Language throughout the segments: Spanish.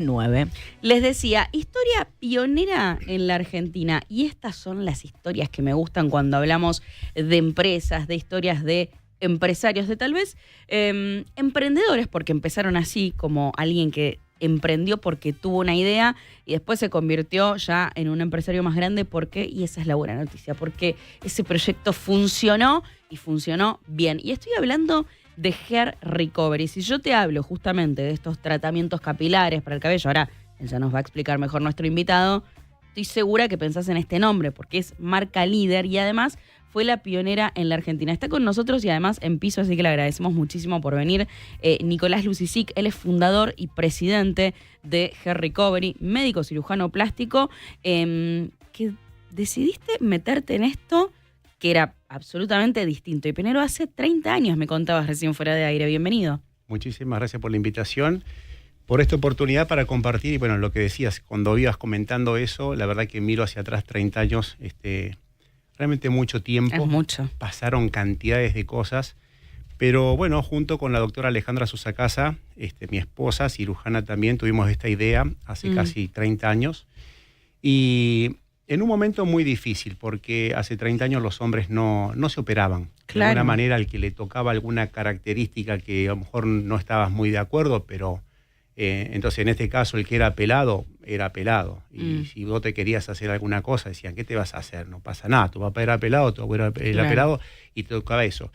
9. Les decía, historia pionera en la Argentina. Y estas son las historias que me gustan cuando hablamos de empresas, de historias de empresarios, de tal vez emprendedores, porque empezaron así, como alguien que emprendió porque tuvo una idea y después se convirtió ya en un empresario más grande porque, y esa es la buena noticia, porque ese proyecto funcionó y funcionó bien. Y estoy hablando de Hair Recovery. Si yo te hablo justamente de estos tratamientos capilares para el cabello, ahora ya nos va a explicar mejor nuestro invitado, estoy segura que pensás en este nombre porque es marca líder y además fue la pionera en la Argentina. Está con nosotros y además en piso, así que le agradecemos muchísimo por venir. Nicolás Lucisic, él es fundador y presidente de Hair Recovery, médico cirujano plástico, que decidiste meterte en esto que era absolutamente distinto. Y primero hace 30 años me contabas recién fuera de aire. Bienvenido. Muchísimas gracias por la invitación, por esta oportunidad para compartir. Y bueno, lo que decías, cuando ibas comentando eso, la verdad que miro hacia atrás 30 años, realmente mucho tiempo. Es mucho. Pasaron cantidades de cosas. Pero bueno, junto con la doctora Alejandra Susacasa, mi esposa, cirujana también, tuvimos esta idea hace casi 30 años. Y en un momento muy difícil, porque hace 30 años los hombres no se operaban. Claro. De alguna manera, al que le tocaba alguna característica que a lo mejor no estabas muy de acuerdo, pero entonces en este caso el que era pelado, era pelado. Y si vos te querías hacer alguna cosa, decían, ¿qué te vas a hacer? No pasa nada, tu papá era pelado, tu abuelo era pelado, y te tocaba eso.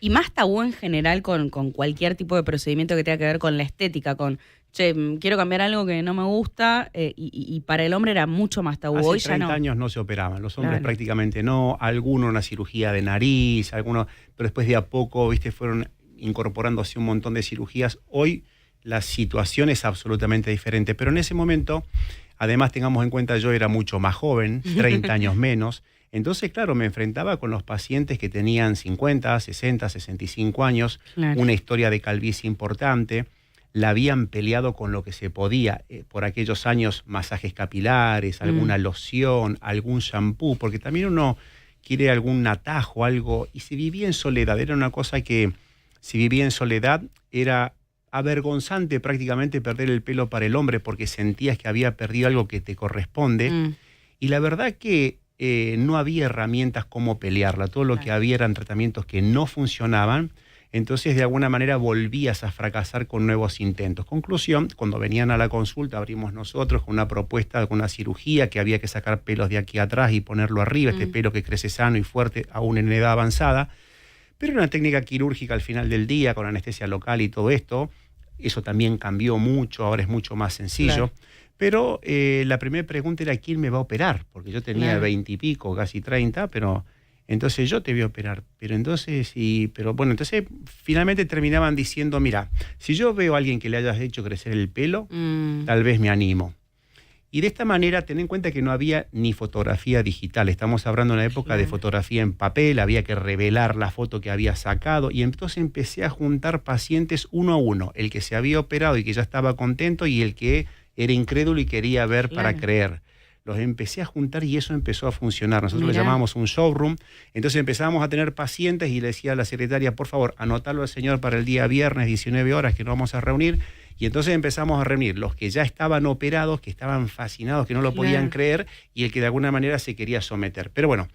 Y más tabú en general con cualquier tipo de procedimiento que tenga que ver con la estética, con, che, quiero cambiar algo que no me gusta, y para el hombre era mucho más tabú. Hace Hoy 30 ya no. años no se operaban, los hombres prácticamente no, algunos una cirugía de nariz, algunos, pero después de a poco, fueron incorporándose un montón de cirugías. Hoy la situación es absolutamente diferente, pero en ese momento, además tengamos en cuenta, yo era mucho más joven, 30 años menos. Entonces, claro, me enfrentaba con los pacientes que tenían 50, 60, 65 años, una historia de calvicie importante, la habían peleado con lo que se podía, por aquellos años masajes capilares, alguna loción, algún shampoo, porque también uno quiere algún atajo, algo, y se vivía en soledad. Era una cosa que, si vivía en soledad, era avergonzante prácticamente perder el pelo para el hombre, porque sentías que había perdido algo que te corresponde, y la verdad que no había herramientas como pelearla. Todo lo que había eran tratamientos que no funcionaban. Entonces, de alguna manera, volvías a fracasar con nuevos intentos. Conclusión, cuando venían a la consulta, abrimos nosotros con una propuesta de una cirugía que había que sacar pelos de aquí atrás y ponerlo arriba, este pelo que crece sano y fuerte aún en edad avanzada. Pero una técnica quirúrgica al final del día, con anestesia local y todo esto. Eso también cambió mucho, ahora es mucho más sencillo. Pero la primera pregunta era, ¿quién me va a operar? Porque yo tenía 20 y pico, casi 30, pero entonces yo te voy a operar. Pero entonces, entonces finalmente terminaban diciendo, mira, si yo veo a alguien que le hayas hecho crecer el pelo, tal vez me animo. Y de esta manera, ten en cuenta que no había ni fotografía digital. Estamos hablando de una época de fotografía en papel, había que revelar la foto que había sacado. Y entonces empecé a juntar pacientes uno a uno. El que se había operado y que ya estaba contento y el que era incrédulo y quería ver para creer. Los empecé a juntar y eso empezó a funcionar. Nosotros le llamábamos un showroom. Entonces empezábamos a tener pacientes y le decía a la secretaria, por favor, anotalo al señor para el día viernes, 19 horas, que nos vamos a reunir. Y entonces empezamos a reunir los que ya estaban operados, que estaban fascinados, que no lo podían creer, y el que de alguna manera se quería someter. Pero bueno,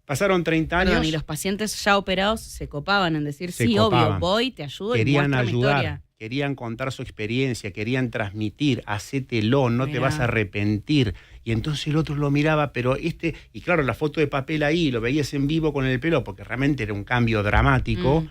pasaron 30 años. Perdón, y los pacientes ya operados se copaban en decir, sí, obvio, voy, te ayudo y muestro mi historia. Querían contar su experiencia, querían transmitir, hacételo, no te vas a arrepentir. Y entonces el otro lo miraba, pero y claro, la foto de papel ahí, lo veías en vivo con el pelo, porque realmente era un cambio dramático.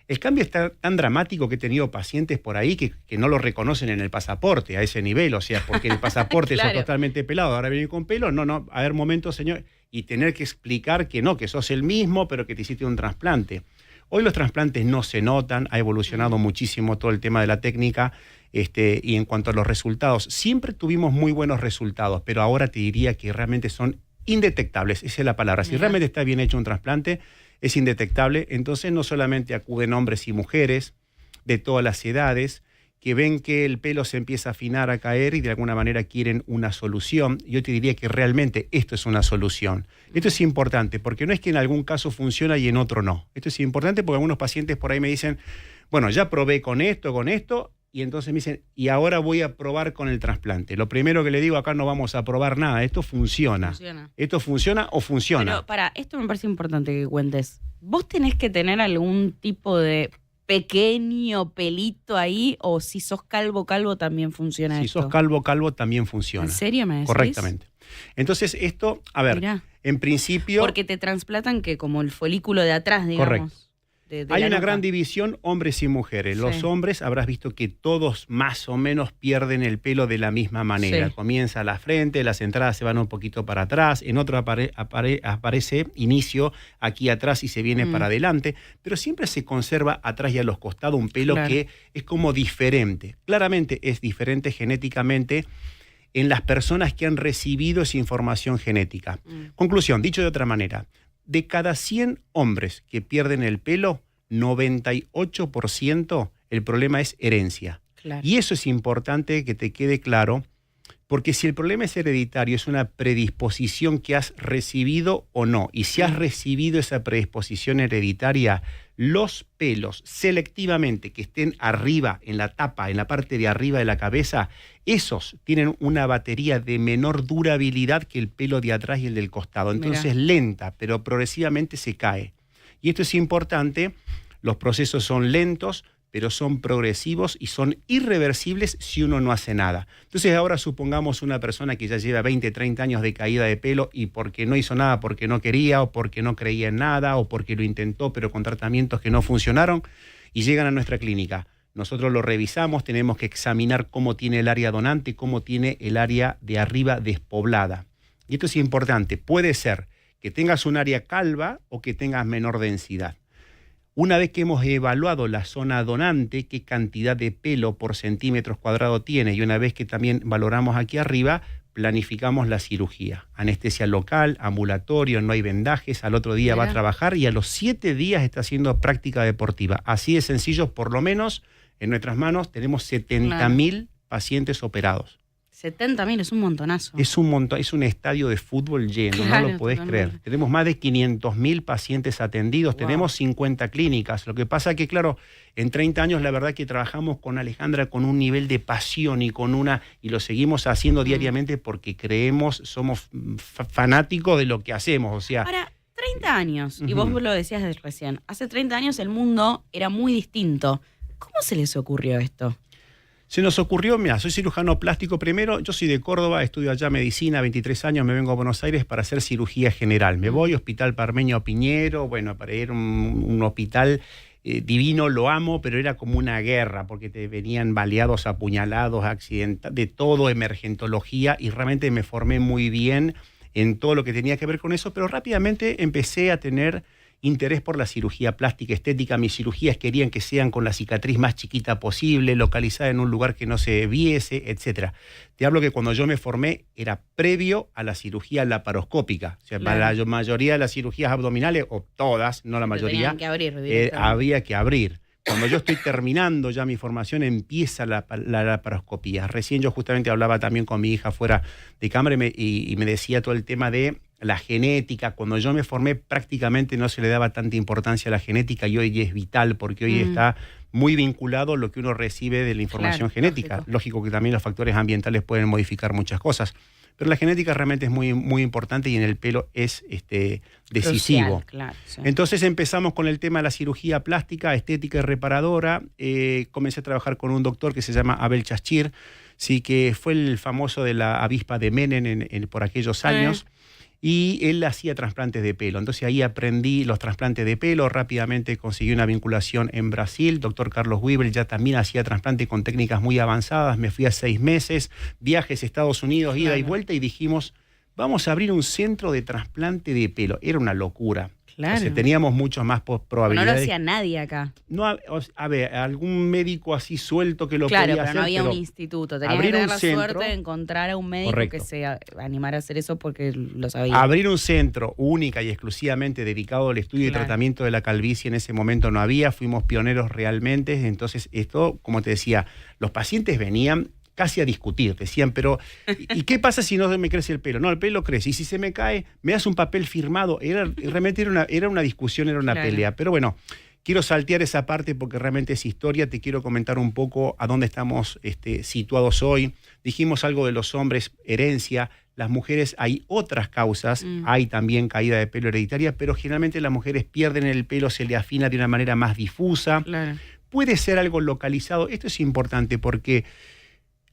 El cambio está tan dramático que he tenido pacientes por ahí que no lo reconocen en el pasaporte a ese nivel, o sea, porque en el pasaporte sos totalmente pelado, ahora venir con pelo, no, a ver, momento, señor, y tener que explicar que no, que sos el mismo, pero que te hiciste un trasplante. Hoy los trasplantes no se notan, ha evolucionado muchísimo todo el tema de la técnica, y en cuanto a los resultados, siempre tuvimos muy buenos resultados, pero ahora te diría que realmente son indetectables, esa es la palabra. Si realmente está bien hecho un trasplante, es indetectable. Entonces no solamente acuden hombres y mujeres de todas las edades, que ven que el pelo se empieza a afinar, a caer y de alguna manera quieren una solución. Yo te diría que realmente esto es una solución. Esto es importante porque no es que en algún caso funciona y en otro no. Esto es importante porque algunos pacientes por ahí me dicen, bueno, ya probé con esto y entonces me dicen, y ahora voy a probar con el trasplante. Lo primero que le digo, acá no vamos a probar nada, esto funciona. ¿Esto funciona o funciona? Pero esto me parece importante que cuentes. ¿Vos tenés que tener algún tipo de pequeño pelito ahí, o si sos calvo también funciona esto? Si sos calvo también funciona. ¿En serio me decís? Correctamente. Entonces esto, a ver, Mirá. En principio... Porque te trasplantan que como el folículo de atrás, digamos. Correcto. Hay una gran división hombres y mujeres. Sí. Los hombres habrás visto que todos más o menos pierden el pelo de la misma manera. Sí. Comienza la frente, las entradas se van un poquito para atrás, en otro aparece inicio aquí atrás y se viene para adelante, pero siempre se conserva atrás y a los costados un pelo que es como diferente. Claramente es diferente genéticamente en las personas que han recibido esa información genética. Conclusión, dicho de otra manera, de cada 100 hombres que pierden el pelo, 98% el problema es herencia. Claro. Y eso es importante que te quede claro, porque si el problema es hereditario, es una predisposición que has recibido o no. Y si has recibido esa predisposición hereditaria, los pelos selectivamente que estén arriba, en la tapa, en la parte de arriba de la cabeza, esos tienen una batería de menor durabilidad que el pelo de atrás y el del costado. Entonces, lenta, pero progresivamente se cae. Y esto es importante, los procesos son lentos, pero son progresivos y son irreversibles si uno no hace nada. Entonces ahora supongamos una persona que ya lleva 20, 30 años de caída de pelo y porque no hizo nada, porque no quería o porque no creía en nada o porque lo intentó pero con tratamientos que no funcionaron y llegan a nuestra clínica. Nosotros lo revisamos, tenemos que examinar cómo tiene el área donante, cómo tiene el área de arriba despoblada. Y esto es importante, puede ser que tengas un área calva o que tengas menor densidad. Una vez que hemos evaluado la zona donante, qué cantidad de pelo por centímetros cuadrados tiene, y una vez que también valoramos aquí arriba, planificamos la cirugía. Anestesia local, ambulatorio, no hay vendajes, al otro día va a trabajar y a los 7 días está haciendo práctica deportiva. Así de sencillo, por lo menos en nuestras manos tenemos 70.000 pacientes operados. 70.000 es un montonazo. Es un montón, es un estadio de fútbol lleno, no lo podés creer. Tenemos más de 500.000 pacientes atendidos, tenemos 50 clínicas. Lo que pasa es que, claro, en 30 años la verdad que trabajamos con Alejandra con un nivel de pasión y y lo seguimos haciendo diariamente porque creemos, somos fanáticos de lo que hacemos. O sea, ahora, 30 años, y vos lo decías desde recién, hace 30 años el mundo era muy distinto. ¿Cómo se les ocurrió esto? Se nos ocurrió, mira, soy cirujano plástico primero, yo soy de Córdoba, estudio allá medicina, 23 años, me vengo a Buenos Aires para hacer cirugía general. Me voy, Hospital Parmenio Piñero, bueno, para ir a un hospital divino, lo amo, pero era como una guerra, porque te venían baleados, apuñalados, accidentados, de todo, emergentología, y realmente me formé muy bien en todo lo que tenía que ver con eso, pero rápidamente empecé a tener interés por la cirugía plástica estética. Mis cirugías querían que sean con la cicatriz más chiquita posible, localizada en un lugar que no se viese, etc. Te hablo que cuando yo me formé era previo a la cirugía laparoscópica. O sea, para la mayoría de las cirugías abdominales, o todas, no la mayoría, que abrir, había que abrir. Cuando yo estoy terminando ya mi formación, empieza la laparoscopía. Recién yo justamente hablaba también con mi hija fuera de cámara y me decía todo el tema de la genética. Cuando yo me formé prácticamente no se le daba tanta importancia a la genética y hoy es vital porque hoy está muy vinculado a lo que uno recibe de la información genética. Lógico que también los factores ambientales pueden modificar muchas cosas, pero la genética realmente es muy, muy importante y en el pelo es decisivo. Crucial, claro, Entonces empezamos con el tema de la cirugía plástica, estética y reparadora. Comencé a trabajar con un doctor que se llama Abel Chachir, sí, que fue el famoso de la avispa de Menem por aquellos años. Y él hacía trasplantes de pelo. Entonces ahí aprendí los trasplantes de pelo, rápidamente conseguí una vinculación en Brasil. Doctor Carlos Weibel ya también hacía trasplante con técnicas muy avanzadas. Me fui a 6 meses, viajes a Estados Unidos, ida y vuelta, y dijimos, vamos a abrir un centro de trasplante de pelo. Era una locura. Claro. O sea, teníamos muchas más probabilidades. No lo hacía nadie acá. No, a ver, algún médico así suelto que lo podía hacer. Claro, pero no había un instituto. Tenía que tener la suerte de encontrar a un médico que se animara a hacer eso porque lo sabía. Abrir un centro única y exclusivamente dedicado al estudio y tratamiento de la calvicie en ese momento no había. Fuimos pioneros realmente. Entonces esto, como te decía, los pacientes venían casi a discutir, decían, pero ¿y qué pasa si no me crece el pelo? No, el pelo crece, y si se me cae, me das un papel firmado. Realmente era una discusión, era una pelea, pero bueno, quiero saltear esa parte porque realmente es historia. Te quiero comentar un poco a dónde estamos situados hoy. Dijimos algo de los hombres, herencia. Las mujeres hay otras causas, hay también caída de pelo hereditaria, pero generalmente las mujeres pierden el pelo, se le afina de una manera más difusa. Claro. Puede ser algo localizado. Esto es importante porque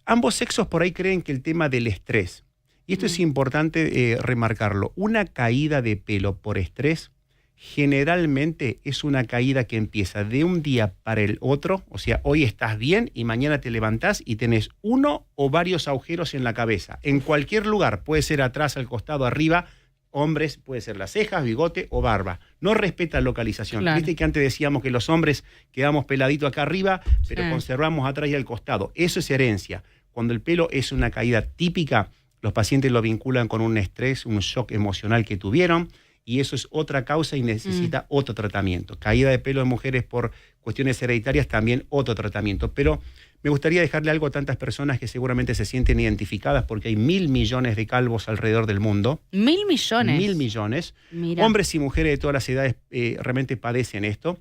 ambos sexos por ahí creen que el tema del estrés, y esto es importante remarcarlo, una caída de pelo por estrés generalmente es una caída que empieza de un día para el otro, o sea, hoy estás bien y mañana te levantás y tenés uno o varios agujeros en la cabeza, en cualquier lugar, puede ser atrás, al costado, arriba, hombres, puede ser las cejas, bigote o barba. No respeta localización. Claro. Viste que antes decíamos que los hombres quedamos peladitos acá arriba, pero conservamos atrás y al costado. Eso es herencia. Cuando el pelo es una caída típica, los pacientes lo vinculan con un estrés, un shock emocional que tuvieron, y eso es otra causa y necesita otro tratamiento. Caída de pelo en mujeres por cuestiones hereditarias, también otro tratamiento. Pero me gustaría dejarle algo a tantas personas que seguramente se sienten identificadas, porque hay 1.000 millones de calvos alrededor del mundo. 1.000 millones. 1.000 millones. Mira. Hombres y mujeres de todas las edades realmente padecen esto.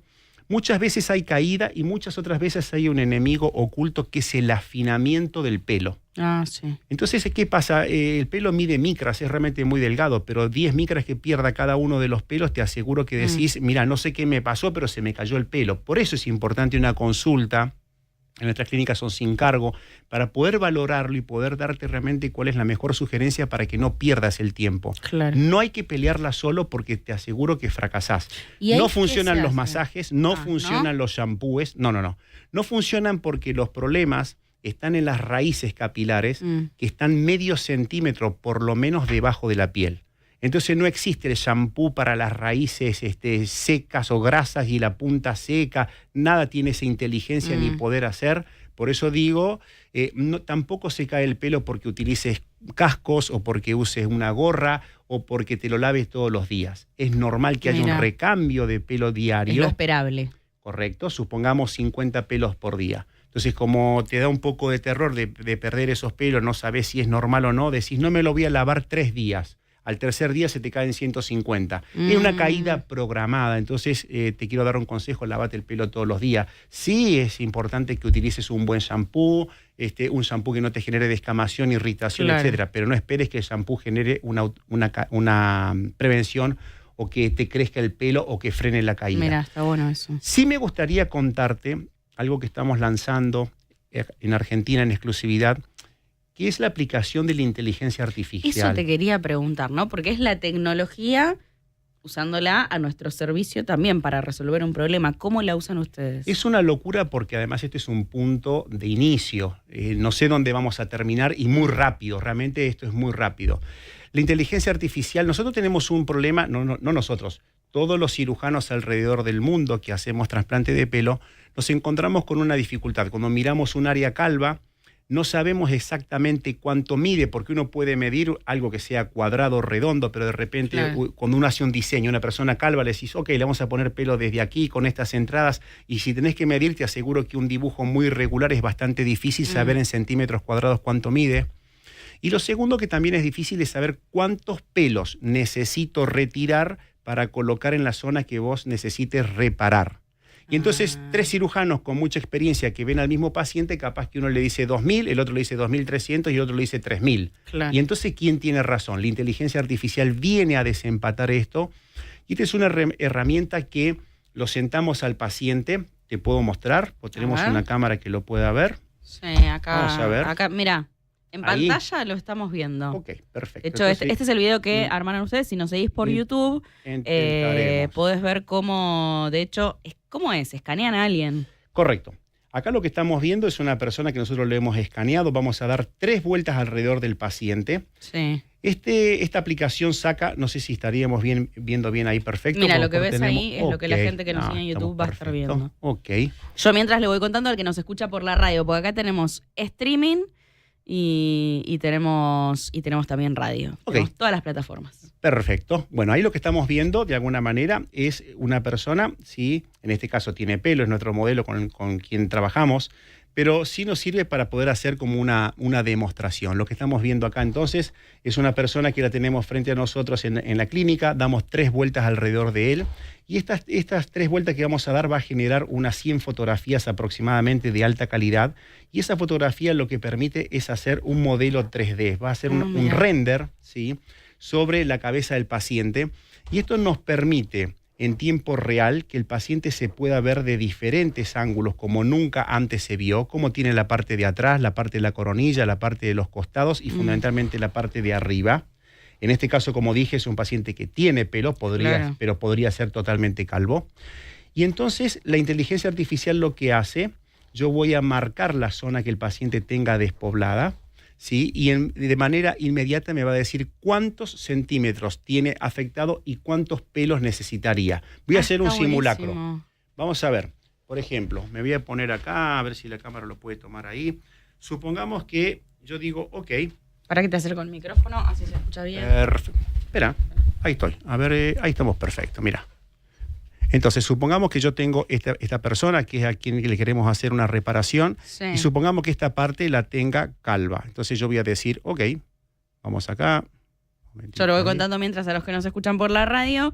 Muchas veces hay caída y muchas otras veces hay un enemigo oculto que es el afinamiento del pelo. Ah, sí. Entonces, ¿qué pasa? El pelo mide micras, es realmente muy delgado, pero 10 micras que pierda cada uno de los pelos, te aseguro que decís, mira, no sé qué me pasó, pero se me cayó el pelo. Por eso es importante una consulta. En nuestras clínicas son sin cargo, para poder valorarlo y poder darte realmente cuál es la mejor sugerencia para que no pierdas el tiempo. Claro. No hay que pelearla solo porque te aseguro que fracasás. No funcionan los masajes, no funcionan los shampoos, no. No funcionan porque los problemas están en las raíces capilares que están medio centímetro por lo menos debajo de la piel. Entonces no existe el shampoo para las raíces secas o grasas y la punta seca, nada tiene esa inteligencia ni poder hacer. Por eso digo, tampoco se cae el pelo porque utilices cascos o porque uses una gorra o porque te lo laves todos los días. Es normal que haya un recambio de pelo diario. Es lo esperable. Correcto, supongamos 50 pelos por día. Entonces, como te da un poco de terror de perder esos pelos, no sabes si es normal o no, decís, no me lo voy a lavar 3 días. Al tercer día se te caen 150. Es una caída programada. Entonces, te quiero dar un consejo, lavate el pelo todos los días. Sí es importante que utilices un buen shampoo, un shampoo que no te genere descamación, irritación, etcétera. Pero no esperes que el shampoo genere una prevención o que te crezca el pelo o que frene la caída. Mira, está bueno eso. Sí me gustaría contarte algo que estamos lanzando en Argentina en exclusividad, que es la aplicación de la inteligencia artificial. Eso te quería preguntar, ¿no? Porque es la tecnología usándola a nuestro servicio también para resolver un problema. ¿Cómo la usan ustedes? Es una locura porque además este es un punto de inicio. No sé dónde vamos a terminar y muy rápido. Realmente esto es muy rápido. La inteligencia artificial, nosotros tenemos un problema, no nosotros, todos los cirujanos alrededor del mundo que hacemos trasplante de pelo, nos encontramos con una dificultad. Cuando miramos un área calva, no sabemos exactamente cuánto mide, porque uno puede medir algo que sea cuadrado o redondo, pero de repente cuando uno hace un diseño, una persona calva, le decís, ok, le vamos a poner pelo desde aquí, con estas entradas, y si tenés que medir, te aseguro que un dibujo muy irregular es bastante difícil saber en centímetros cuadrados cuánto mide. Y lo segundo que también es difícil es saber cuántos pelos necesito retirar para colocar en la zona que vos necesites reparar. Y entonces 3 cirujanos con mucha experiencia que ven al mismo paciente, capaz que uno le dice 2.000, el otro le dice 2.300 y el otro le dice 3.000. Claro. Y entonces, ¿quién tiene razón? La inteligencia artificial viene a desempatar esto. Y esta es una herramienta que lo sentamos al paciente. Te puedo mostrar, o tenemos una cámara que lo pueda ver. Sí, acá. Vamos a ver. Acá, mira. En pantalla lo estamos viendo. Ok, perfecto. De hecho, entonces, este es el video que armaron ustedes. Si nos seguís por YouTube, podés ver cómo, de hecho, ¿cómo es? Escanean a alguien. Correcto. Acá lo que estamos viendo es una persona que nosotros le hemos escaneado. Vamos a dar 3 vueltas alrededor del paciente. Sí. Esta aplicación saca, no sé si estaríamos viendo bien ahí, perfecto. Mira, lo que ves ahí es lo que la gente que nos sigue en YouTube va a estar viendo. Ok. Yo mientras le voy contando al que nos escucha por la radio, porque acá tenemos streaming y tenemos también radio. Tenemos todas las plataformas. Perfecto. Bueno, ahí lo que estamos viendo de alguna manera es una persona, sí, en este caso tiene pelo, es nuestro modelo con quien trabajamos, pero sí nos sirve para poder hacer como una demostración. Lo que estamos viendo acá entonces es una persona que la tenemos frente a nosotros en la clínica, damos 3 vueltas alrededor de él y estas 3 vueltas que vamos a dar va a generar unas 100 fotografías aproximadamente de alta calidad y esa fotografía lo que permite es hacer un modelo 3D, va a hacer un render, ¿sí?, sobre la cabeza del paciente y esto nos permite en tiempo real que el paciente se pueda ver de diferentes ángulos como nunca antes se vio, como tiene la parte de atrás, la parte de la coronilla, la parte de los costados y fundamentalmente la parte de arriba. En este caso, como dije, es un paciente que tiene pelo, pero podría ser totalmente calvo. Y entonces la inteligencia artificial lo que hace, yo voy a marcar la zona que el paciente tenga despoblada, ¿sí? Y de manera inmediata me va a decir cuántos centímetros tiene afectado y cuántos pelos necesitaría. Voy a hacer un simulacro. Buenísimo. Vamos a ver. Por ejemplo, me voy a poner acá, a ver si la cámara lo puede tomar ahí. Supongamos que yo digo, ok. ¿Para que te acerco el micrófono? Así se escucha bien. Perfecto. Espera, ahí estoy. A ver, ahí estamos perfecto, mira. Entonces, supongamos que yo tengo esta persona que es a quien le queremos hacer una reparación y supongamos que esta parte la tenga calva. Entonces yo voy a decir, ok, vamos acá. Yo lo voy contando mientras a los que nos escuchan por la radio.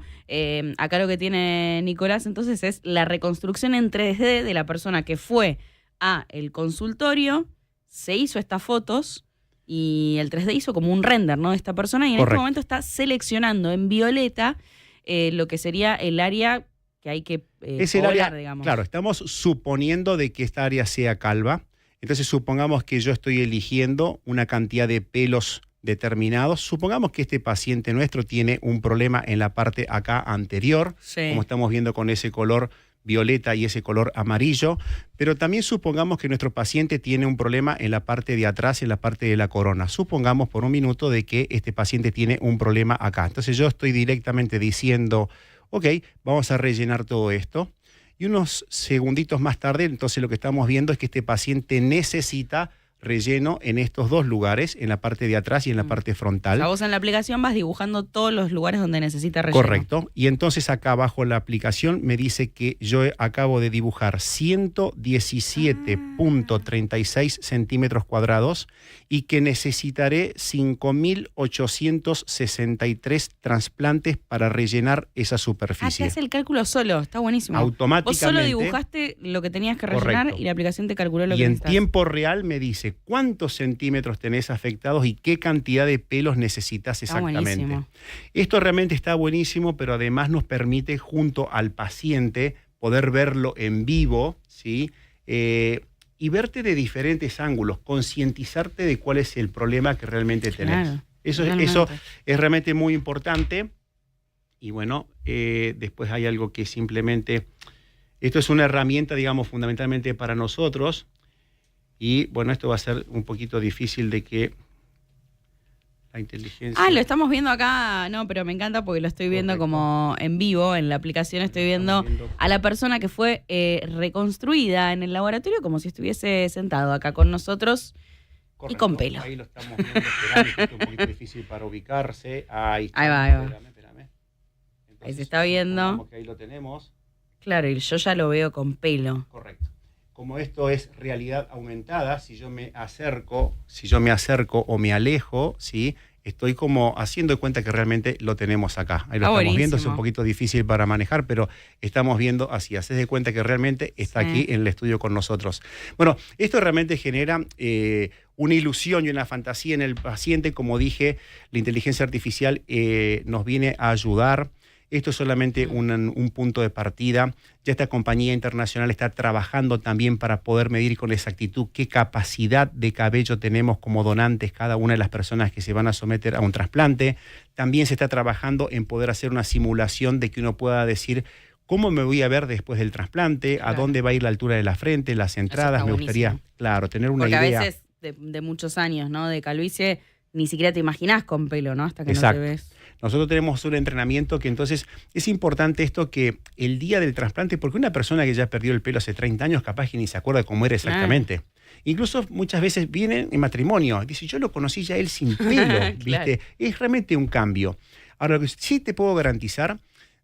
Acá lo que tiene Nicolás entonces es la reconstrucción en 3D de la persona que fue a el consultorio, se hizo estas fotos y el 3D hizo como un render, ¿no?, de esta persona y en este momento está seleccionando en violeta lo que sería el área que hay que es el área, digamos. Claro, estamos suponiendo de que esta área sea calva. Entonces supongamos que yo estoy eligiendo una cantidad de pelos determinados. Supongamos que este paciente nuestro tiene un problema en la parte acá anterior, como estamos viendo con ese color violeta y ese color amarillo, pero también supongamos que nuestro paciente tiene un problema en la parte de atrás, en la parte de la corona. Supongamos por un minuto de que este paciente tiene un problema acá. Entonces yo estoy directamente diciendo, ok, vamos a rellenar todo esto. Y unos segunditos más tarde, entonces lo que estamos viendo es que este paciente necesita relleno en estos 2 lugares, en la parte de atrás y en la parte frontal. O sea, vos en la aplicación vas dibujando todos los lugares donde necesita relleno. Correcto. Y entonces acá abajo la aplicación me dice que yo acabo de dibujar 117.36 centímetros cuadrados y que necesitaré 5.863 trasplantes para rellenar esa superficie. Te hace el cálculo solo, está buenísimo. Automáticamente. Vos solo dibujaste lo que tenías que rellenar y la aplicación te calculó lo que necesitas. Y en tiempo real me dice cuántos centímetros tenés afectados y qué cantidad de pelos necesitas exactamente. Buenísimo. Esto realmente está buenísimo, pero además nos permite junto al paciente poder verlo en vivo, ¿sí? Y verte de diferentes ángulos, concientizarte de cuál es el problema que realmente tenés. Claro, eso es realmente muy importante. Y bueno, después hay algo que simplemente, esto es una herramienta, digamos, fundamentalmente para nosotros. Y bueno, esto va a ser un poquito difícil de que la inteligencia... lo estamos viendo acá, no, pero me encanta porque lo estoy viendo como en vivo, en la aplicación estoy viendo a la persona que fue reconstruida en el laboratorio como si estuviese sentado acá con nosotros. Correcto. Y con pelo. Ahí lo estamos viendo, esperando, que es un poquito difícil para ubicarse. Ahí va. Espérame. Entonces, ahí se está viendo. Que ahí lo tenemos. Claro, y yo ya lo veo con pelo. Correcto. Como esto es realidad aumentada, si yo me acerco o me alejo, ¿sí?, estoy como haciendo de cuenta que realmente lo tenemos acá. Ahí lo estamos viendo, es un poquito difícil para manejar, pero estamos viendo así. Haces de cuenta que realmente está aquí en el estudio con nosotros. Bueno, esto realmente genera una ilusión y una fantasía en el paciente. Como dije, la inteligencia artificial nos viene a ayudar. Esto es solamente un punto de partida. Ya esta compañía internacional está trabajando también para poder medir con exactitud qué capacidad de cabello tenemos como donantes cada una de las personas que se van a someter a un trasplante. También se está trabajando en poder hacer una simulación de que uno pueda decir cómo me voy a ver después del trasplante, a dónde va a ir la altura de la frente, las entradas. Me gustaría, tener una idea. Porque a veces de muchos años, ¿no?, de calvicie, ni siquiera te imaginás con pelo, ¿no?, hasta que no te ves. Nosotros tenemos un entrenamiento que entonces es importante esto, que el día del trasplante, porque una persona que ya perdió el pelo hace 30 años capaz que ni se acuerda cómo era exactamente. Incluso muchas veces vienen en matrimonio, dice, yo lo conocí ya él sin pelo, ¿viste? Es realmente un cambio. Ahora, lo que sí te puedo garantizar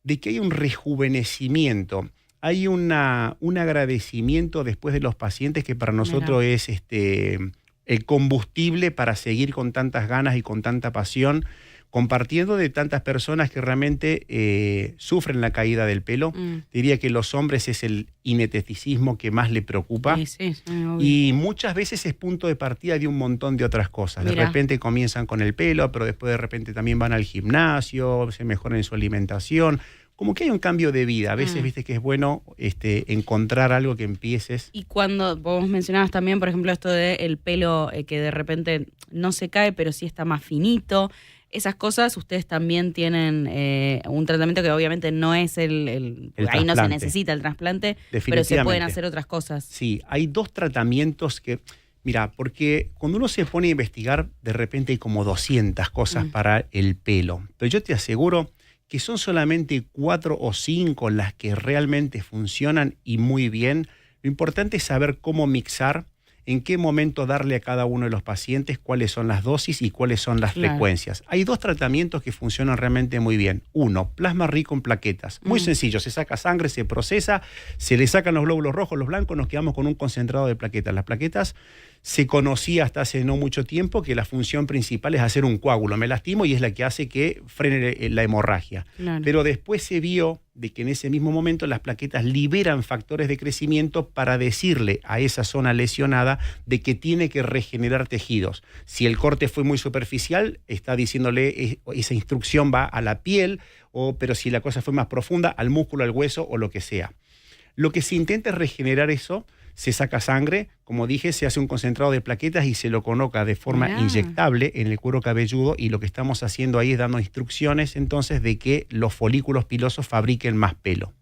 de que hay un rejuvenecimiento, hay un agradecimiento después de los pacientes que para nosotros es el combustible para seguir con tantas ganas y con tanta pasión, compartiendo de tantas personas que realmente sufren la caída del pelo. Diría que los hombres es el inesteticismo que más le preocupa. Sí, obvio. Y muchas veces es punto de partida de un montón de otras cosas. De repente comienzan con el pelo, pero después de repente también van al gimnasio, se mejoran en su alimentación. Como que hay un cambio de vida. A veces, viste que es bueno encontrar algo que empieces. Y cuando vos mencionabas también, por ejemplo, esto del pelo que de repente no se cae, pero sí está más finito. Esas cosas, ustedes también tienen un tratamiento que obviamente no es el ahí no se necesita el trasplante, pero se pueden hacer otras cosas. Sí, hay 2 tratamientos que... Mira, porque cuando uno se pone a investigar, de repente hay como 200 cosas para el pelo. Pero yo te aseguro que son solamente 4 o 5 las que realmente funcionan y muy bien. Lo importante es saber cómo mixar, en qué momento darle a cada uno de los pacientes, cuáles son las dosis y cuáles son las frecuencias. Hay 2 tratamientos que funcionan realmente muy bien. Uno, plasma rico en plaquetas. Muy sencillo, se saca sangre, se procesa, se le sacan los glóbulos rojos, los blancos, nos quedamos con un concentrado de plaquetas. Las plaquetas se conocía hasta hace no mucho tiempo que la función principal es hacer un coágulo. Me lastimo y es la que hace que frene la hemorragia. Pero después se vio de que en ese mismo momento las plaquetas liberan factores de crecimiento para decirle a esa zona lesionada de que tiene que regenerar tejidos. Si el corte fue muy superficial, está diciéndole esa instrucción va a la piel, pero si la cosa fue más profunda, al músculo, al hueso o lo que sea. Lo que se intenta es regenerar eso. Se saca sangre, como dije, se hace un concentrado de plaquetas y se lo coloca de forma inyectable en el cuero cabelludo, y lo que estamos haciendo ahí es dando instrucciones entonces de que los folículos pilosos fabriquen más pelo.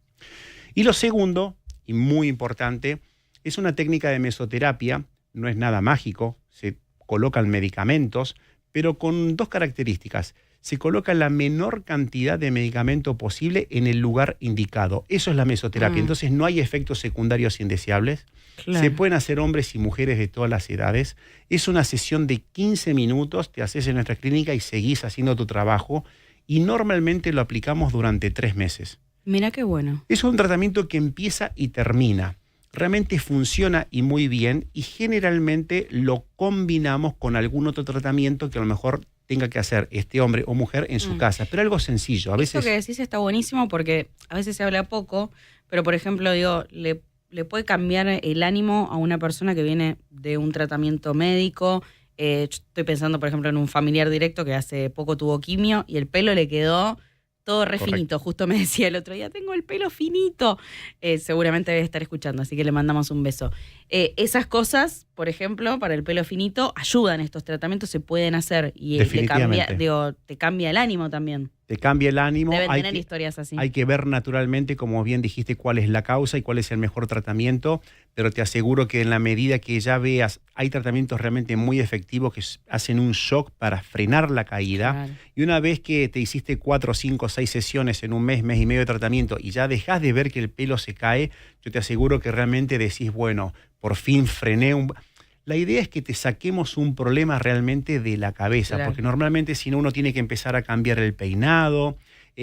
Y lo segundo, y muy importante, es una técnica de mesoterapia, no es nada mágico, se colocan medicamentos, pero con 2 características. Se coloca la menor cantidad de medicamento posible en el lugar indicado. Eso es la mesoterapia. Entonces no hay efectos secundarios indeseables. Se pueden hacer hombres y mujeres de todas las edades. Es una sesión de 15 minutos, te haces en nuestra clínica y seguís haciendo tu trabajo. Y normalmente lo aplicamos durante 3 meses. Mira qué bueno. Es un tratamiento que empieza y termina. Realmente funciona y muy bien, y generalmente lo combinamos con algún otro tratamiento que a lo mejor tenga que hacer este hombre o mujer en su casa, pero algo sencillo. A veces... Esto que decís está buenísimo porque a veces se habla poco, pero por ejemplo, digo, le puede cambiar el ánimo a una persona que viene de un tratamiento médico. Yo estoy pensando, por ejemplo, en un familiar directo que hace poco tuvo quimio y el pelo le quedó todo re finito. Justo me decía el otro día, tengo el pelo finito. Seguramente debe estar escuchando, así que le mandamos un beso. Esas cosas, por ejemplo, para el pelo finito, ayudan. Estos tratamientos se pueden hacer y te cambia el ánimo también. Te cambia el ánimo. Deben tener historias así. Hay que ver naturalmente, como bien dijiste, cuál es la causa y cuál es el mejor tratamiento, pero te aseguro que en la medida que ya veas, hay tratamientos realmente muy efectivos que hacen un shock para frenar la caída. Y una vez que te hiciste 4, 5, 6 sesiones en un mes, mes y medio de tratamiento y ya dejás de ver que el pelo se cae, yo te aseguro que realmente decís, bueno, por fin frené un... La idea es que te saquemos un problema realmente de la cabeza, porque normalmente si no uno tiene que empezar a cambiar el peinado,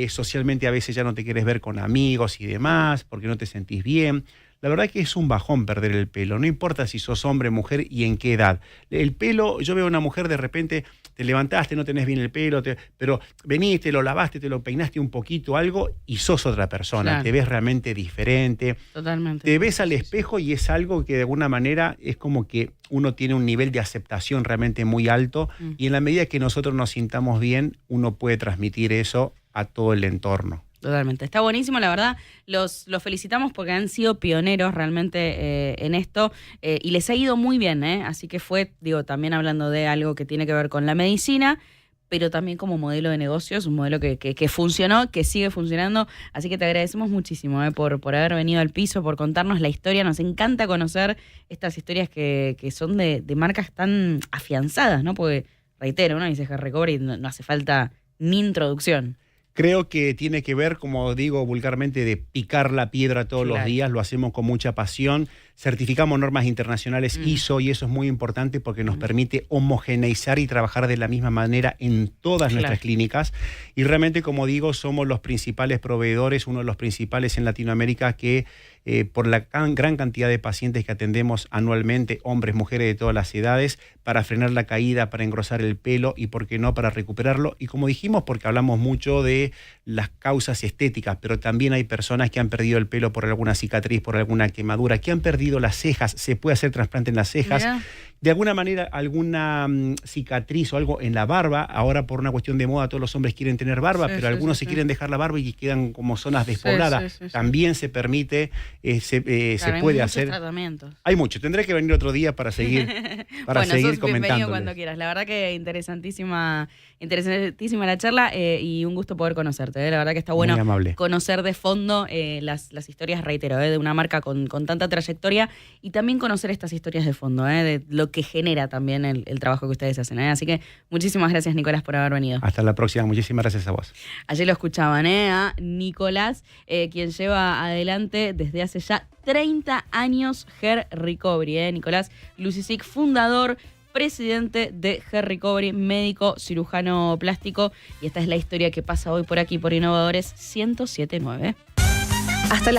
socialmente a veces ya no te quieres ver con amigos y demás, porque no te sentís bien. La verdad que es un bajón perder el pelo, no importa si sos hombre, mujer y en qué edad. El pelo, yo veo a una mujer de repente, te levantaste, no tenés bien el pelo, pero veniste, lo lavaste, te lo peinaste un poquito, algo, y sos otra persona, te ves realmente diferente. Totalmente. Te ves al espejo y es algo que de alguna manera es como que uno tiene un nivel de aceptación realmente muy alto, y en la medida que nosotros nos sintamos bien, uno puede transmitir eso a todo el entorno. Totalmente. Está buenísimo, la verdad. Los felicitamos porque han sido pioneros realmente en esto y les ha ido muy bien, ¿eh? Así que fue, digo, también hablando de algo que tiene que ver con la medicina, pero también como modelo de negocios, un modelo que funcionó, que sigue funcionando. Así que te agradecemos muchísimo por haber venido al piso, por contarnos la historia. Nos encanta conocer estas historias que son de marcas tan afianzadas, ¿no? Porque, reitero, uno dice Hair Recovery y no hace falta ni introducción. Creo que tiene que ver, como digo vulgarmente, de picar la piedra todos los días, lo hacemos con mucha pasión. certificamos normas internacionales ISO y eso es muy importante porque nos permite homogeneizar y trabajar de la misma manera en todas nuestras clínicas. Y realmente, como digo, somos los principales proveedores, uno de los principales en Latinoamérica que por la gran cantidad de pacientes que atendemos anualmente, hombres, mujeres de todas las edades, para frenar la caída, para engrosar el pelo y, por qué no, para recuperarlo. Y como dijimos, porque hablamos mucho de las causas estéticas, pero también hay personas que han perdido el pelo por alguna cicatriz, por alguna quemadura, que han perdido las cejas, se puede hacer trasplante en las cejas. Mirá. De alguna manera, alguna cicatriz o algo en la barba, ahora por una cuestión de moda todos los hombres quieren tener barba, pero algunos se quieren dejar la barba y quedan como zonas despobladas. También se permite, se puede hacer. Tratamientos. Hay mucho, tendré que venir otro día para seguir, seguir comentando. Bienvenido cuando quieras, la verdad que interesantísima la charla y un gusto poder conocerte, la verdad que está bueno conocer de fondo las historias, reitero, de una marca con tanta trayectoria y también conocer estas historias de fondo, de lo que genera también el trabajo que ustedes hacen. Así que muchísimas gracias, Nicolás, por haber venido. Hasta la próxima, muchísimas gracias a vos. Ayer lo escuchaban a Nicolás, quien lleva adelante desde hace ya 30 años Hair Recovery. Nicolás Lucisic, fundador, presidente de Hair Recovery, médico cirujano plástico. Y esta es la historia que pasa hoy por aquí por Innovadores 107.9. Hasta la